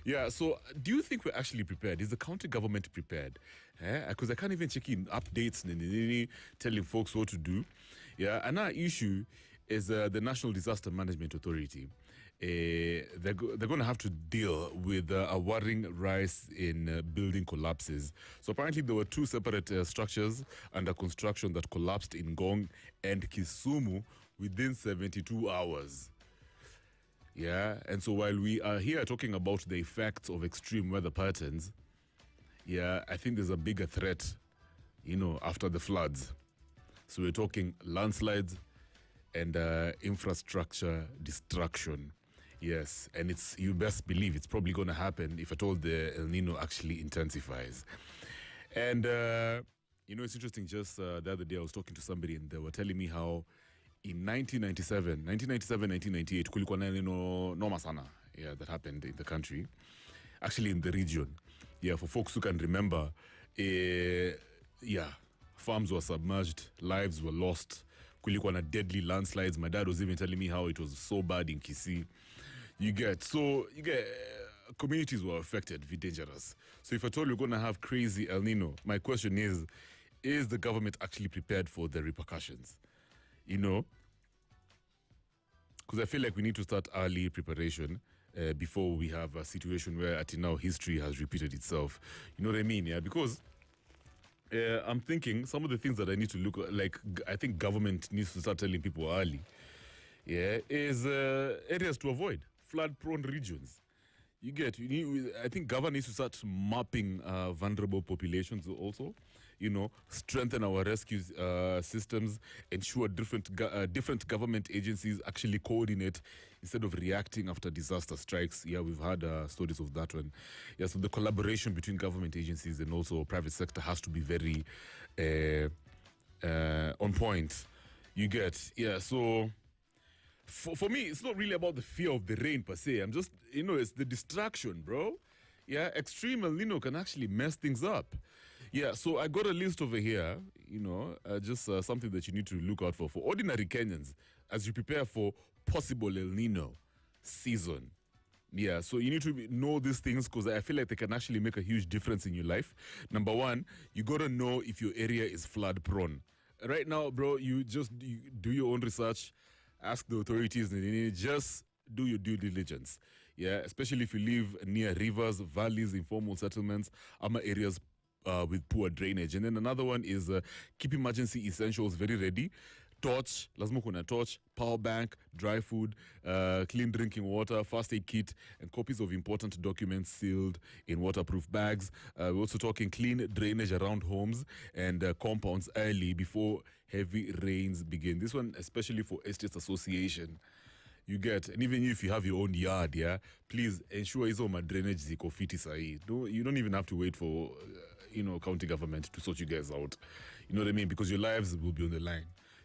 Yeah, so do you think we're actually prepared? Is the county government prepared? Because I can't even check in updates, telling folks what to do. Yeah, another issue is the National Disaster Management Authority. They're going to have to deal with a worrying rise in building collapses. So apparently there were two separate structures under construction that collapsed in Gong and Kisumu within 72 hours. Yeah, and so while we are here talking about the effects of extreme weather patterns, yeah, I think there's a bigger threat, after the floods. So we're talking landslides and infrastructure destruction. Yes, and you best believe it's probably going to happen if at all the El Nino actually intensifies. And, it's interesting, just the other day I was talking to somebody and they were telling me how in 1998, kulikuwa na noma sana, that happened in the country, actually in the region. Yeah, for folks who can remember, farms were submerged, lives were lost, kulikuwa na deadly landslides. My dad was even telling me how it was so bad in Kisii. Communities were affected, very dangerous. So if at all you're going to have crazy El Nino, my question is the government actually prepared for the repercussions? Because I feel like we need to start early preparation before we have a situation where until now history has repeated itself. You know what I mean? Yeah, because I'm thinking some of the things that I need to look like, I think government needs to start telling people early, is areas to avoid, flood-prone regions. I think government needs to start mapping vulnerable populations also, strengthen our rescue systems, ensure different government agencies actually coordinate instead of reacting after disaster strikes. Yeah, we've had stories of that one. Yeah, so the collaboration between government agencies and also private sector has to be very on point. So for me, it's not really about the fear of the rain per se. I'm just, it's the distraction, bro. Yeah, extreme El Nino can actually mess things up. Yeah, so I got a list over here, just something that you need to look out for ordinary Kenyans as you prepare for possible El Nino season. Yeah, so you need to know these things because I feel like they can actually make a huge difference in your life. Number one, you got to know if your area is flood prone. Right now, bro, you do your own research. Ask the authorities, just do your due diligence. Yeah, especially if you live near rivers, valleys, informal settlements, areas with poor drainage. And then another one is keep emergency essentials very ready. Torch, lazima kuna torch, power bank, dry food, clean drinking water, first aid kit, and copies of important documents sealed in waterproof bags. We're also talking clean drainage around homes and compounds early before heavy rains begin. This one especially for estates association. And even if you have your own yard, please ensure hizo drainage ziko fiti sahi. You don't even have to wait for county government to sort you guys out. You know what I mean? Because your lives will be on the line.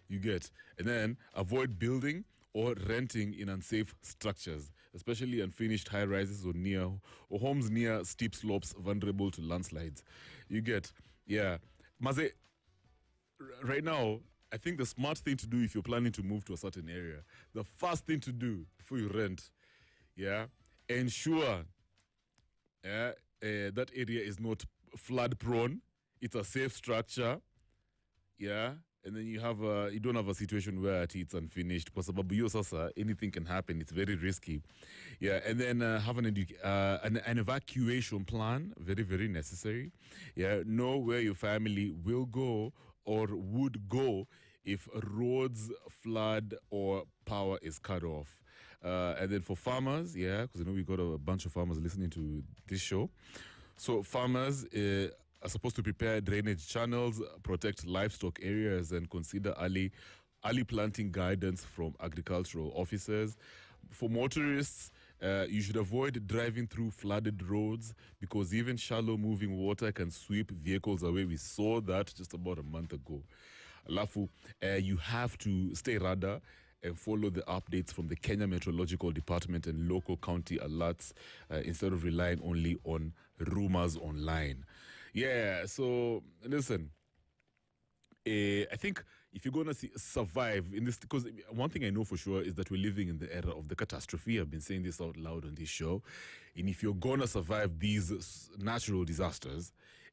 And then avoid building or renting in unsafe structures, especially unfinished high rises or homes near steep slopes vulnerable to landslides. Maze, right now, I think the smart thing to do if you're planning to move to a certain area, the first thing to do before you rent, ensure that area is not flood prone. It's a safe structure. And then you don't have a situation where it's unfinished. Because anything can happen. It's very risky. And then have an evacuation plan. Very, very necessary. Know where your family will go or would go if roads flood or power is cut off. And then for farmers, because I know we got a bunch of farmers listening to this show. So farmers are supposed to prepare drainage channels, protect livestock areas, and consider early planting guidance from agricultural officers. For motorists, you should avoid driving through flooded roads because even shallow moving water can sweep vehicles away. We saw that just about a month ago. Alafu, you have to stay radar and follow the updates from the Kenya Meteorological Department and local county alerts instead of relying only on rumors online. So listen, I think if you're gonna survive in this, because one thing I know for sure is that we're living in the era of the catastrophe. I've been saying this out loud on this show, and if you're gonna survive these natural disasters,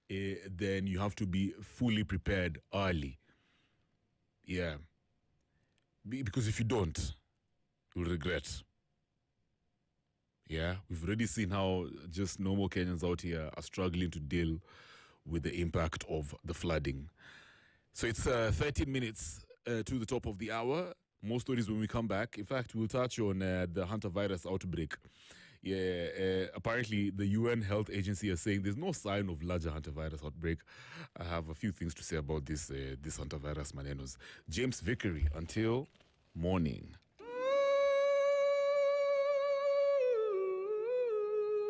then you have to be fully prepared early. Yeah, because if you don't, you'll regret. Yeah, we've already seen how just normal Kenyans out here are struggling to deal with the impact of the flooding. So it's 13 minutes to the top of the hour. More stories when we come back. In fact, we'll touch on the hantavirus outbreak. Yeah, apparently the UN Health Agency is saying there's no sign of larger hantavirus outbreak. I have a few things to say about this hantavirus manenos. James Vickery, until morning.